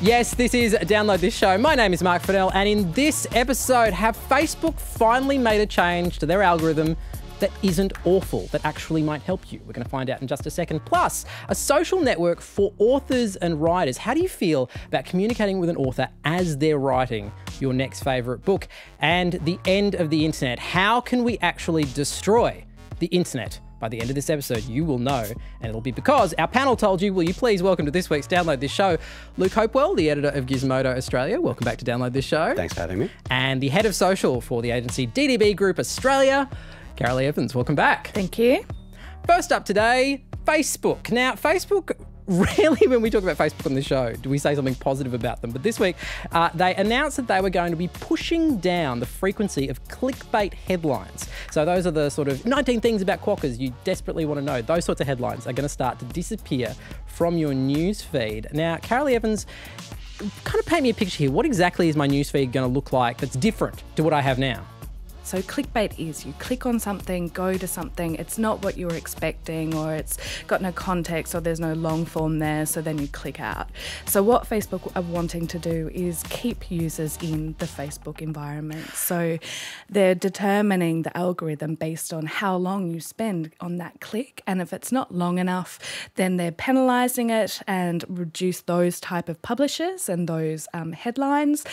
Yes, this is Download This Show. My name is Mark Fennell, and in this episode, have Facebook finally made a change to their algorithm that isn't awful, that actually might help you? We're going to find out in just a second. Plus, a social network for authors and writers. How do you feel about communicating with an author as they're writing your next favourite book? And the end of the internet. How can we actually destroy the internet? By the end of this episode, you will know, and it'll be because our panel told you. Will you please welcome to this week's Download This Show, Luke Hopewell, the editor of Gizmodo Australia. Welcome back to Download This Show. Thanks for having me. And the head of social for the agency DDB Group Australia, Karalee Evans. Welcome back. Thank you. First up today, Facebook. Now, Facebook, rarely when we talk about Facebook on the show do we say something positive about them, but this week they announced that they were going to be pushing down the frequency of clickbait headlines. So those are the sort of 19 things about quokkas you desperately want to know. Those sorts of headlines are going to start to disappear from your news feed. Now, Karalee Evans, kind of paint me a picture here. What exactly is my news feed going to look like that's different to what I have now? So clickbait is you click on something, go to something, it's not what you were expecting, or it's got no context, or there's no long form there, so then you click out. So what Facebook are wanting to do is keep users in the Facebook environment. So they're determining the algorithm based on how long you spend on that click, and if it's not long enough, then they're penalising it and reduce those type of publishers and those headlines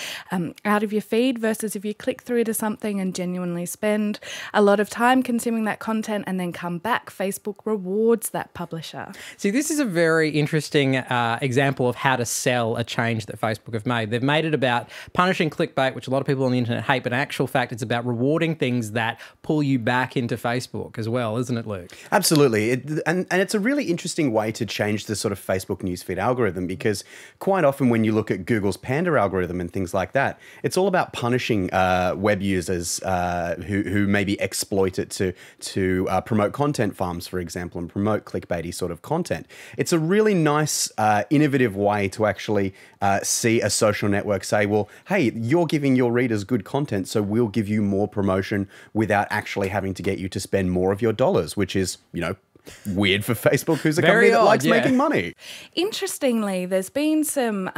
out of your feed, versus if you click through to something and genuinely spend a lot of time consuming that content and then come back, Facebook rewards that publisher. See, this is a very interesting example of how to sell a change that Facebook have made. They've made it about punishing clickbait, which a lot of people on the internet hate, but in actual fact, it's about rewarding things that pull you back into Facebook as well, isn't it, Luke? Absolutely. And it's a really interesting way to change the sort of Facebook newsfeed algorithm, because quite often when you look at Google's Panda algorithm and things like that, it's all about punishing web users who maybe exploit it to promote content farms, for example, and promote clickbaity sort of content. It's a really nice, innovative way to actually see a social network say, well, hey, you're giving your readers good content, so we'll give you more promotion without actually having to get you to spend more of your dollars, which is, you know, weird for Facebook, who's a company that likes making money. Interestingly, there's been some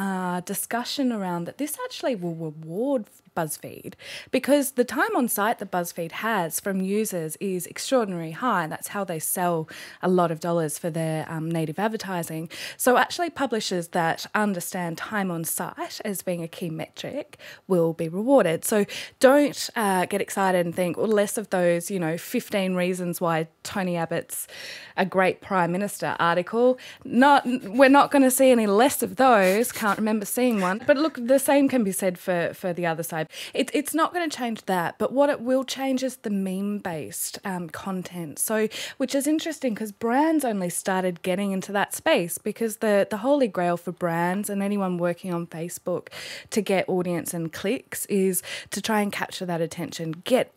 discussion around that this actually will reward BuzzFeed, because the time on site that BuzzFeed has from users is extraordinarily high. That's how they sell a lot of dollars for their native advertising. So actually publishers that understand time on site as being a key metric will be rewarded. So don't get excited and think, well, less of those, 15 reasons why Tony Abbott's a great Prime Minister article. We're not going to see any less of those. Can't remember seeing one. But look, the same can be said for the other side. It's not going to change that, but what it will change is the meme-based content. So, which is interesting because brands only started getting into that space, because the holy grail for brands and anyone working on Facebook to get audience and clicks is to try and capture that attention, get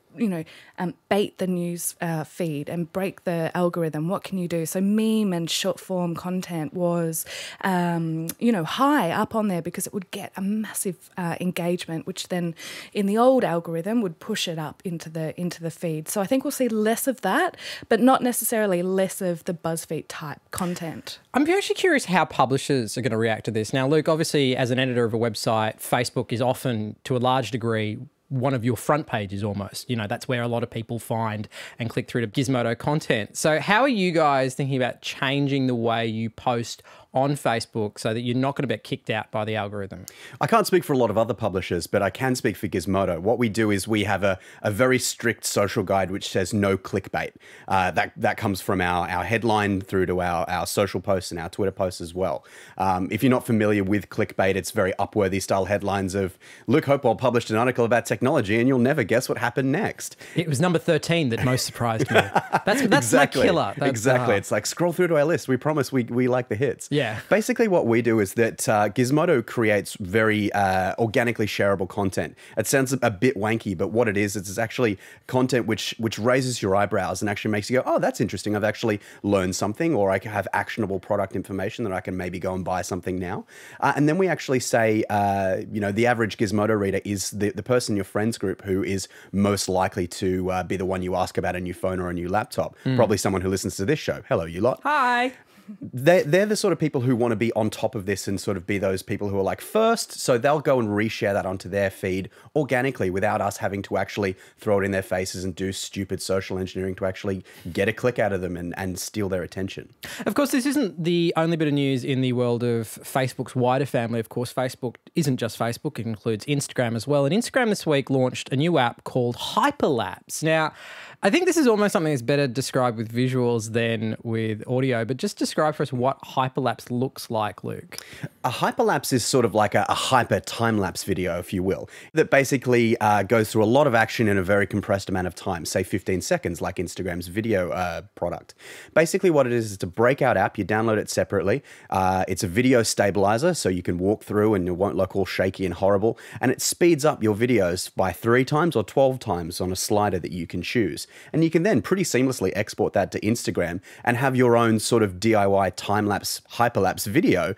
bait the news feed and break the algorithm. What can you do? So meme and short form content was, high up on there because it would get a massive engagement, which then in the old algorithm would push it up into the feed. So I think we'll see less of that, but not necessarily less of the BuzzFeed type content. I'm actually curious how publishers are going to react to this. Now, Luke, obviously, as an editor of a website, Facebook is often, to a large degree, one of your front pages almost. That's where a lot of people find and click through to Gizmodo content. So how are you guys thinking about changing the way you post on Facebook so that you're not going to get kicked out by the algorithm? I can't speak for a lot of other publishers, but I can speak for Gizmodo. What we do is we have a very strict social guide which says no clickbait. That comes from our headline through to our social posts and our Twitter posts as well. If you're not familiar with clickbait, it's very Upworthy style headlines of Luke Hopewell published an article about technology and you'll never guess what happened next. It was number 13 that most surprised me. That's exactly. My killer. Exactly. It's like, scroll through to our list. We promise we like the hits. Yeah. Basically what we do is that Gizmodo creates very organically shareable content. It sounds a bit wanky, but what it is, it's actually content which raises your eyebrows and actually makes you go, oh, that's interesting. I've actually learned something, or I can have actionable product information that I can maybe go and buy something now. And then we actually say, the average Gizmodo reader is the person in your friends group who is most likely to be the one you ask about a new phone or a new laptop. Probably someone who listens to this show. Hello, you lot. Hi. they're the sort of people who want to be on top of this and sort of be those people who are like first, so they'll go and reshare that onto their feed organically without us having to actually throw it in their faces and do stupid social engineering to actually get a click out of them and steal their attention. Of course, this isn't the only bit of news in the world of Facebook's wider family. Of course, Facebook isn't just Facebook, it includes Instagram as well. And Instagram this week launched a new app called Hyperlapse. Now, I think this is almost something that's better described with visuals than with audio, but just describe for us what hyperlapse looks like, Luke. A hyperlapse is sort of like a hyper time-lapse video, if you will, that basically goes through a lot of action in a very compressed amount of time, say 15 seconds, like Instagram's video product. Basically what it is a breakout app. You download it separately. It's a video stabilizer, so you can walk through and it won't look all shaky and horrible, and it speeds up your videos by 3 times or 12 times on a slider that you can choose. And you can then pretty seamlessly export that to Instagram and have your own sort of DIY time-lapse, hyperlapse video,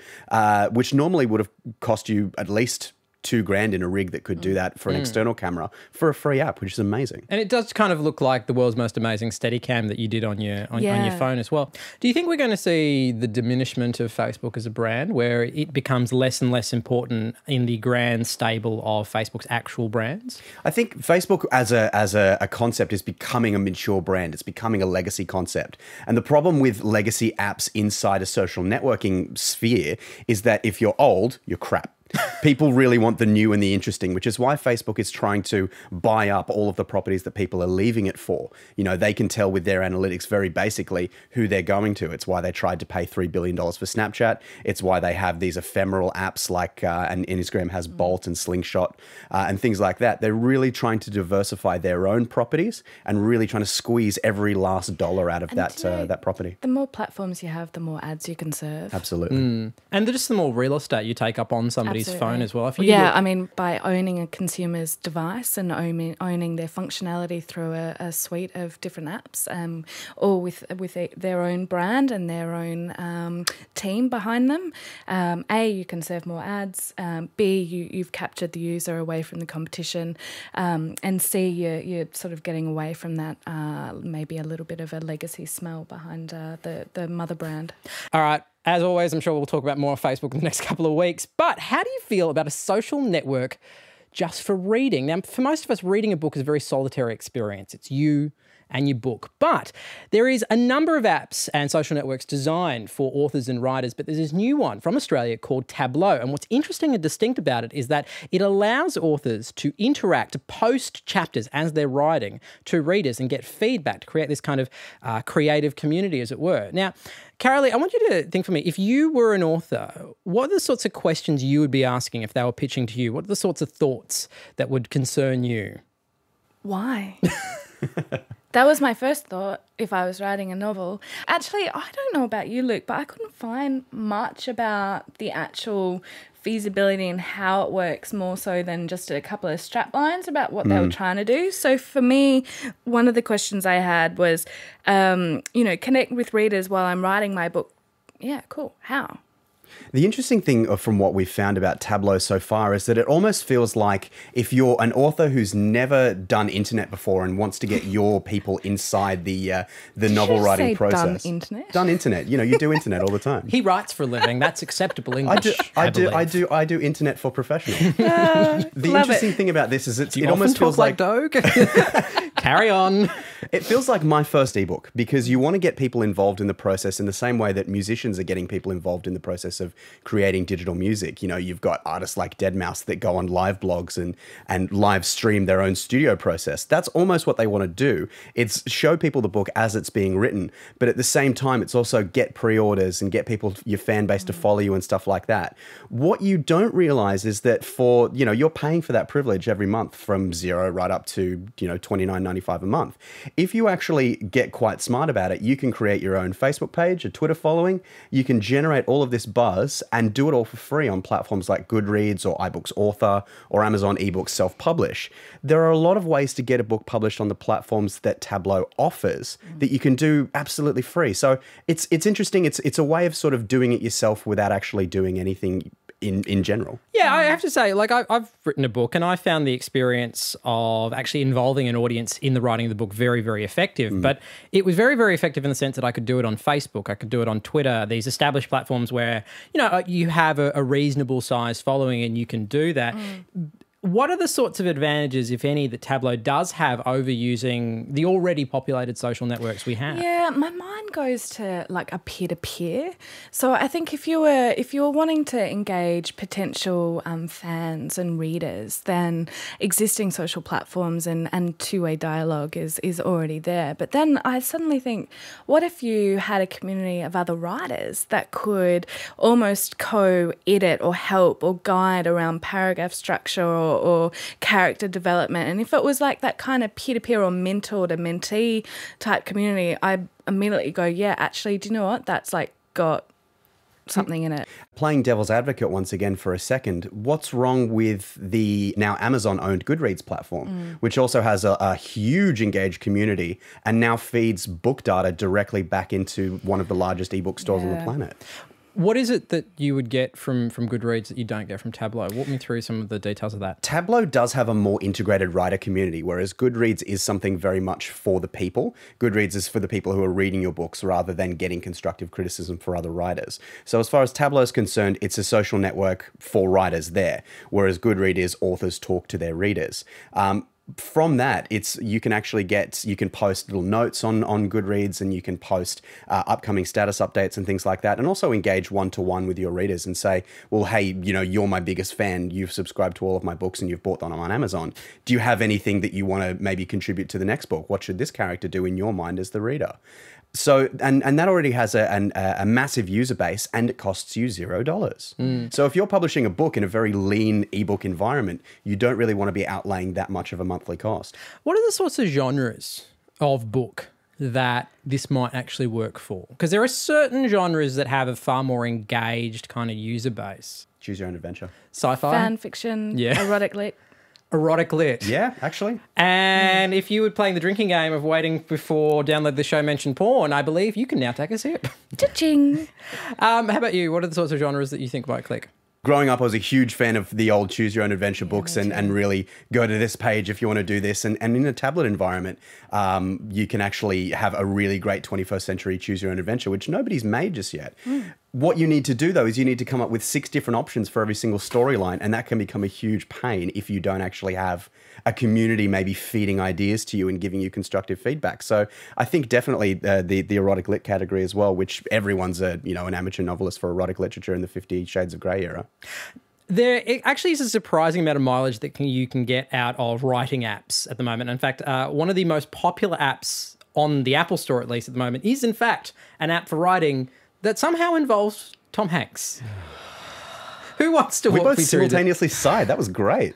which normally would have cost you at least $2,000 in a rig that could do that for an external camera for a free app, which is amazing. And it does kind of look like the world's most amazing Steadicam that you did on your phone as well. Do you think we're going to see the diminishment of Facebook as a brand, where it becomes less and less important in the grand stable of Facebook's actual brands? I think Facebook as a concept is becoming a mature brand. It's becoming a legacy concept. And the problem with legacy apps inside a social networking sphere is that if you're old, you're crap. People really want the new and the interesting, which is why Facebook is trying to buy up all of the properties that people are leaving it for. You know, they can tell with their analytics very basically who they're going to. It's why they tried to pay $3 billion for Snapchat. It's why they have these ephemeral apps like, and Instagram has Bolt and Slingshot and things like that. They're really trying to diversify their own properties and really trying to squeeze every last dollar out of that property. The more platforms you have, the more ads you can serve. Absolutely. And just the more real estate you take up on somebody's phone as well. I mean, by owning a consumer's device and owning their functionality through a suite of different apps, or with their own brand and their own team behind them, A, you can serve more ads, B, you've captured the user away from the competition, and C, you're sort of getting away from that maybe a little bit of a legacy smell behind the mother brand. All right. As always, I'm sure we'll talk about more on Facebook in the next couple of weeks. But how do you feel about a social network just for reading? Now, for most of us, reading a book is a very solitary experience. It's you and your book. But there is a number of apps and social networks designed for authors and writers, but there's this new one from Australia called Tableau. And what's interesting and distinct about it is that it allows authors to interact, to post chapters as they're writing to readers and get feedback to create this kind of creative community, as it were. Now, Karalee, I want you to think for me, if you were an author, what are the sorts of questions you would be asking if they were pitching to you? What are the sorts of thoughts that would concern you? Why? That was my first thought if I was writing a novel. Actually, I don't know about you, Luke, but I couldn't find much about the actual feasibility and how it works, more so than just a couple of strap lines about what they were trying to do. So for me, one of the questions I had was, connect with readers while I'm writing my book. Yeah, cool. How? The interesting thing from what we've found about Tableau so far is that it almost feels like if you're an author who's never done internet before and wants to get your people inside the novel writing process. Done internet? Done internet. You know, you do internet all the time. He writes for a living. That's acceptable English. I do internet for professionals. The interesting thing about this is it almost feels like Doug. Carry on. It feels like my first ebook, because you want to get people involved in the process in the same way that musicians are getting people involved in the process of creating digital music. You know, you've got artists like Deadmau5 that go on live blogs and live stream their own studio process. That's almost what they want to do. It's show people the book as it's being written, but at the same time, it's also get pre-orders and get people, your fan base, to follow you and stuff like that. What you don't realize is that you're paying for that privilege every month from $0 right up to, $29.95 a month. If you actually get quite smart about it, you can create your own Facebook page, a Twitter following. You can generate all of this buzz and do it all for free on platforms like Goodreads or iBooks Author or Amazon eBooks Self-Publish. There are a lot of ways to get a book published on the platforms that Tableau offers that you can do absolutely free. So it's interesting. It's a way of sort of doing it yourself without actually doing anything in general. Yeah, I have to say, like, I've written a book and I found the experience of actually involving an audience in the writing of the book very, very effective. But it was very, very effective in the sense that I could do it on Facebook, I could do it on Twitter, these established platforms where, you know, you have a reasonable size following and you can do that. What are the sorts of advantages, if any, that Tableau does have over using the already populated social networks we have? Yeah, my mind goes to like a peer-to-peer. So I think if you were wanting to engage potential fans and readers, then existing social platforms and two-way dialogue is already there. But then I suddenly think, what if you had a community of other writers that could almost co-edit or help or guide around paragraph structure or character development? And if it was like that kind of peer-to-peer or mentor to mentee type community, I immediately go, yeah, actually, do you know what? That's like got something in it. Playing devil's advocate once again for a second, what's wrong with the now Amazon-owned Goodreads platform, which also has a huge engaged community and now feeds book data directly back into one of the largest ebook stores on the planet? What is it that you would get from Goodreads that you don't get from Tableau? Walk me through some of the details of that. Tableau does have a more integrated writer community, whereas Goodreads is something very much for the people. Goodreads is for the people who are reading your books rather than getting constructive criticism for other writers. So as far as Tableau is concerned, it's a social network for writers there, whereas Goodreads is authors talk to their readers. From that, you can post little notes on Goodreads, and you can post upcoming status updates and things like that, and also engage one-to-one with your readers and say, well, hey, you know, you're my biggest fan, you've subscribed to all of my books and you've bought them on Amazon. Do you have anything that you want to maybe contribute to the next book? What should this character do in your mind as the reader? So, and that already has a massive user base, and it costs you $0. So if you're publishing a book in a very lean ebook environment, you don't really want to be outlaying that much of a monthly cost. What are the sorts of genres of book that this might actually work for? Because there are certain genres that have a far more engaged kind of user base. Choose your own adventure. Sci-fi. Fan fiction, erotic lit. Erotic lit. Yeah, actually. And if you were playing the drinking game of waiting before download the show mentioned porn, I believe you can now take a sip. Cha-ching. How about you? What are the sorts of genres that you think might click? Growing up, I was a huge fan of the old Choose Your Own Adventure books and really go to this page if you want to do this. And in a tablet environment, you can actually have a really great 21st century Choose Your Own Adventure, which nobody's made just yet. What you need to do, though, is you need to come up with 6 different options for every single storyline, and that can become a huge pain if you don't actually have a community maybe feeding ideas to you and giving you constructive feedback. So I think definitely the erotic lit category as well, which everyone's an amateur novelist for erotic literature in the 50 Shades of Grey era. There actually is a surprising amount of mileage that you can get out of writing apps at the moment. In fact, one of the most popular apps on the Apple Store, at least at the moment, is in fact an app for writing that somehow involves Tom Hanks. Who wants to walk me through this? We both simultaneously sighed. That was great.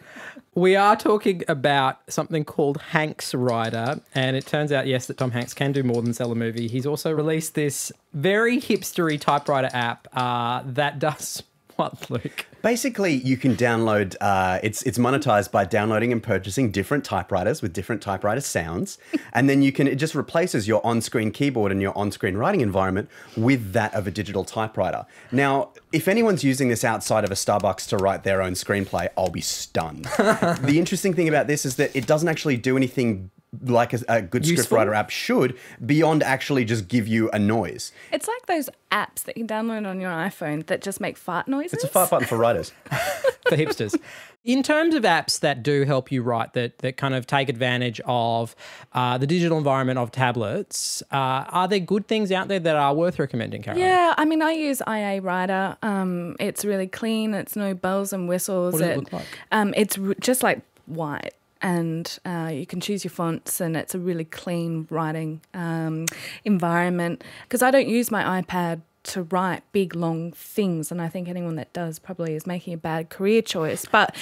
We are talking about something called Hanks Writer, and it turns out, yes, that Tom Hanks can do more than sell a movie. He's also released this very hipstery typewriter app that does what, Luke? Basically, you can download, it's monetized by downloading and purchasing different typewriters with different typewriter sounds. And then it just replaces your on-screen keyboard and your on-screen writing environment with that of a digital typewriter. Now, if anyone's using this outside of a Starbucks to write their own screenplay, I'll be stunned. The interesting thing about this is that it doesn't actually do anything like a good scriptwriter app should, beyond actually just give you a noise. It's like those apps that you download on your iPhone that just make fart noises. It's a fart button for writers. For hipsters. In terms of apps that do help you write, that kind of take advantage of the digital environment of tablets, are there good things out there that are worth recommending, Karalee? Yeah, I mean, I use IA Writer. It's really clean. It's no bells and whistles. What does it look like? It's just like white. And you can choose your fonts, and it's a really clean writing environment. Because I don't use my iPad to write big, long things, and I think anyone that does probably is making a bad career choice. But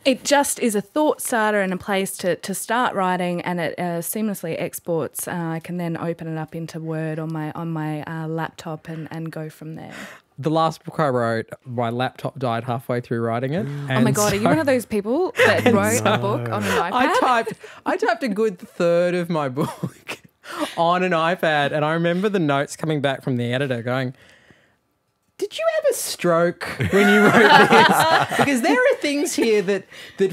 it just is a thought starter and a place to start writing, and it seamlessly exports. I can then open it up into Word on my laptop and go from there. The last book I wrote, my laptop died halfway through writing it. Oh my God, are you one of those people that wrote a book on an iPad? I typed a good third of my book on an iPad, and I remember the notes coming back from the editor going, Did you have a stroke when you wrote this? Because there are things here that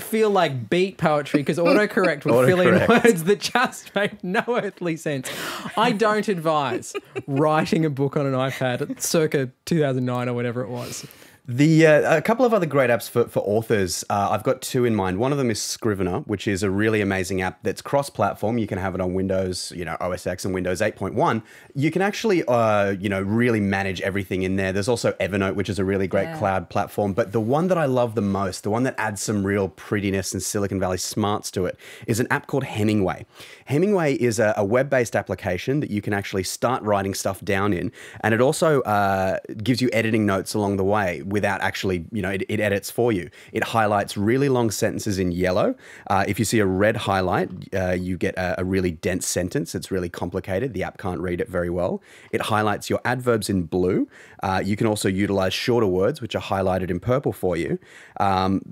feel like beat poetry because autocorrect will fill in words that just make no earthly sense. I don't advise writing a book on an iPad at circa 2009 or whatever it was. A couple of other great apps for authors, I've got two in mind. One of them is Scrivener, which is a really amazing app that's cross-platform. You can have it on Windows, OS X and Windows 8.1. You can actually, really manage everything in there. There's also Evernote, which is a really great cloud platform. But the one that I love the most, the one that adds some real prettiness and Silicon Valley smarts to it, is an app called Hemingway. Hemingway is a web-based application that you can actually start writing stuff down in. And it also gives you editing notes along the way without actually, it edits for you. It highlights really long sentences in yellow. If you see a red highlight, you get a really dense sentence. It's really complicated. The app can't read it very well. It highlights your adverbs in blue. You can also utilize shorter words, which are highlighted in purple for you.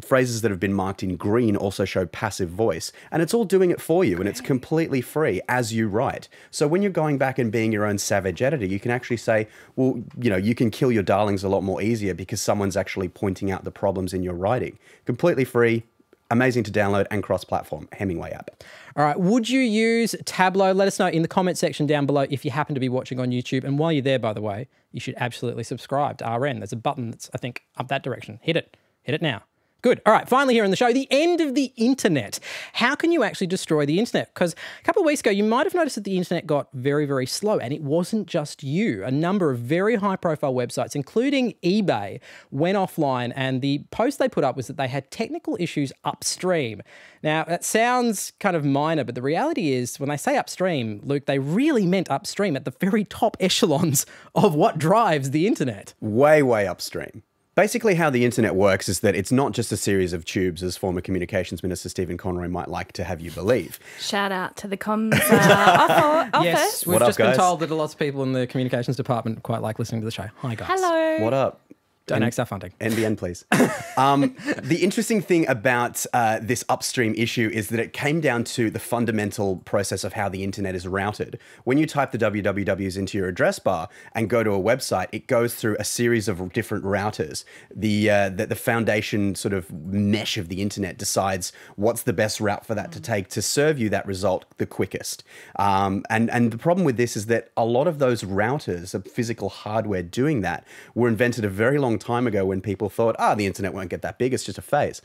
Phrases that have been marked in green also show passive voice. And it's all doing it for you, and it's completely free as you write. So when you're going back and being your own savage editor, you can actually say, well, you can kill your darlings a lot more easier because someone's actually pointing out the problems in your writing. Completely free, amazing to download, and cross-platform. Hemingway app. All right, would you use Tableau? Let us know in the comment section down below if you happen to be watching on YouTube. And while you're there, by the way, you should absolutely subscribe to RN. There's a button that's, I think, up that direction. Hit it. Hit it now. Good. All right, finally here on the show, the end of the internet. How can you actually destroy the internet? Because a couple of weeks ago, you might have noticed that the internet got very, very slow, and it wasn't just you. A number of very high-profile websites, including eBay, went offline, and the post they put up was that they had technical issues upstream. Now, that sounds kind of minor, but the reality is when they say upstream, Luke, they really meant upstream at the very top echelons of what drives the internet. Way, way upstream. Basically, how the internet works is that it's not just a series of tubes, as former Communications Minister Stephen Conroy might like to have you believe. Shout out to the comms office. Yes, we've just been told that a lot of people in the communications department quite like listening to the show. Hi, guys. Hello. What up? Donate our funding. NBN, please. The interesting thing about this upstream issue is that it came down to the fundamental process of how the internet is routed. When you type the wwws into your address bar and go to a website, it goes through a series of different routers. The foundation sort of mesh of the internet decides what's the best route for that to take to serve you that result the quickest. And the problem with this is that a lot of those routers of physical hardware doing that were invented a very long time ago when people thought, the internet won't get that big, it's just a phase.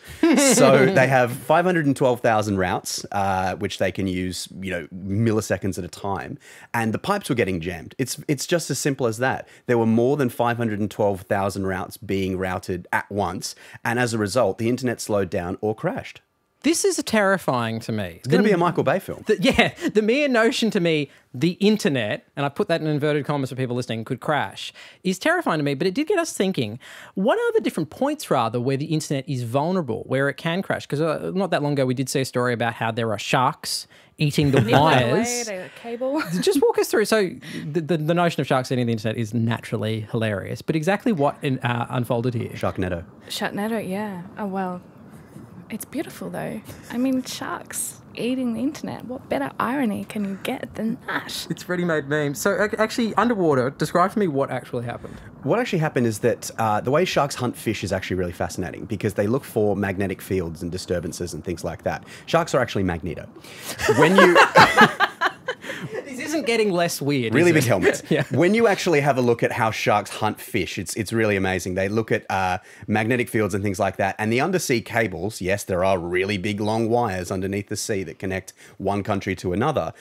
So they have 512,000 routes, which they can use, milliseconds at a time. And the pipes were getting jammed. It's just as simple as that. There were more than 512,000 routes being routed at once. And as a result, the internet slowed down or crashed. This is terrifying to me. It's going to be a Michael Bay film. The mere notion to me, the internet, and I put that in inverted commas for people listening, could crash, is terrifying to me. But it did get us thinking, what are the different points, rather, where the internet is vulnerable, where it can crash? Because not that long ago, we did see a story about how there are sharks eating the wires. Cable. Just walk us through. So the notion of sharks eating the internet is naturally hilarious. But exactly what unfolded here? Sharknado. Sharknado, yeah. Oh, well. It's beautiful, though. I mean, sharks eating the internet. What better irony can you get than that? It's ready-made memes. So actually, underwater, describe for me what actually happened. What actually happened is that the way sharks hunt fish is actually really fascinating because they look for magnetic fields and disturbances and things like that. Sharks are actually magneto. When you... This isn't getting less weird. Really big helmets. Yeah. When you actually have a look at how sharks hunt fish, it's really amazing. They look at magnetic fields and things like that. And the undersea cables, yes, there are really big long wires underneath the sea that connect one country to another.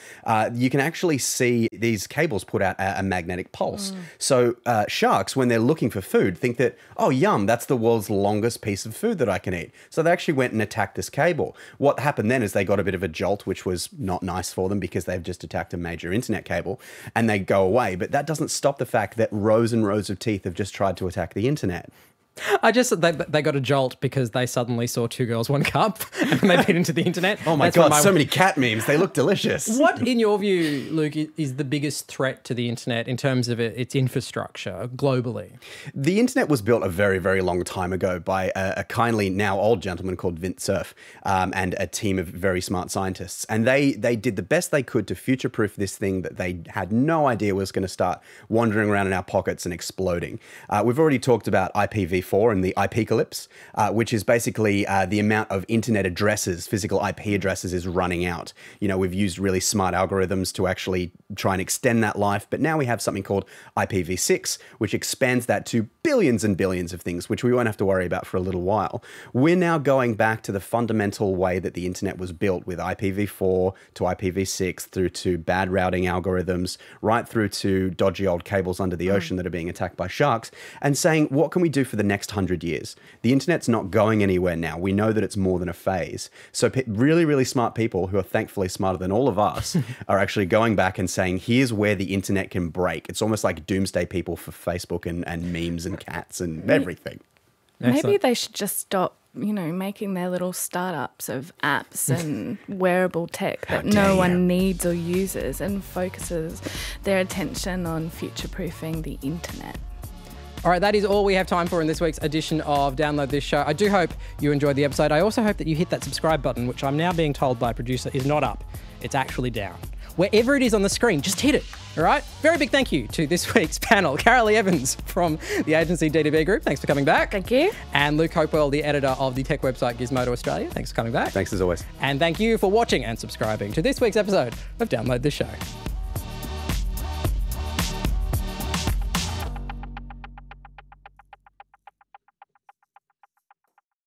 You can actually see these cables put out a magnetic pulse. So sharks, when they're looking for food, think that, oh, yum, that's the world's longest piece of food that I can eat. So they actually went and attacked this cable. What happened then is they got a bit of a jolt, which was not nice for them because they've just attacked a major internet cable, and they go away. But that doesn't stop the fact that rows and rows of teeth have just tried to attack the internet. They got a jolt because they suddenly saw Two Girls, One Cup and they bit into the internet. Oh my God, so many cat memes. They look delicious. What, in your view, Luke, is the biggest threat to the internet in terms of its infrastructure globally? The internet was built a very, very long time ago by a kindly, now old gentleman called Vint Cerf and a team of very smart scientists. And they did the best they could to future-proof this thing that they had no idea was going to start wandering around in our pockets and exploding. We've already talked about IPv4 and the IPcalypse, which is basically the amount of internet addresses, physical IP addresses, is running out. You know, we've used really smart algorithms to actually try and extend that life, but now we have something called IPv6, which expands that to billions and billions of things, which we won't have to worry about for a little while. We're now going back to the fundamental way that the internet was built, with IPv4 to IPv6 through to bad routing algorithms, right through to dodgy old cables under the ocean that are being attacked by sharks, and saying, what can we do for the next 100 years? The internet's not going anywhere now. We know that it's more than a phase. So really, really smart people who are thankfully smarter than all of us are actually going back and saying, here's where the internet can break. It's almost like doomsday people for Facebook and memes and cats and everything. Maybe they should just stop, you know, making their little startups of apps and wearable tech that no one needs or uses, and focuses their attention on future-proofing the internet. All right, that is all we have time for in this week's edition of Download This Show. I do hope you enjoyed the episode. I also hope that you hit that subscribe button, which I'm now being told by a producer is not up. It's actually down. Wherever it is on the screen, just hit it, all right? Very big thank you to this week's panel. Karalee Evans from the agency DDB Group, thanks for coming back. Thank you. And Luke Hopewell, the editor of the tech website Gizmodo Australia, thanks for coming back. Thanks as always. And thank you for watching and subscribing to this week's episode of Download This Show.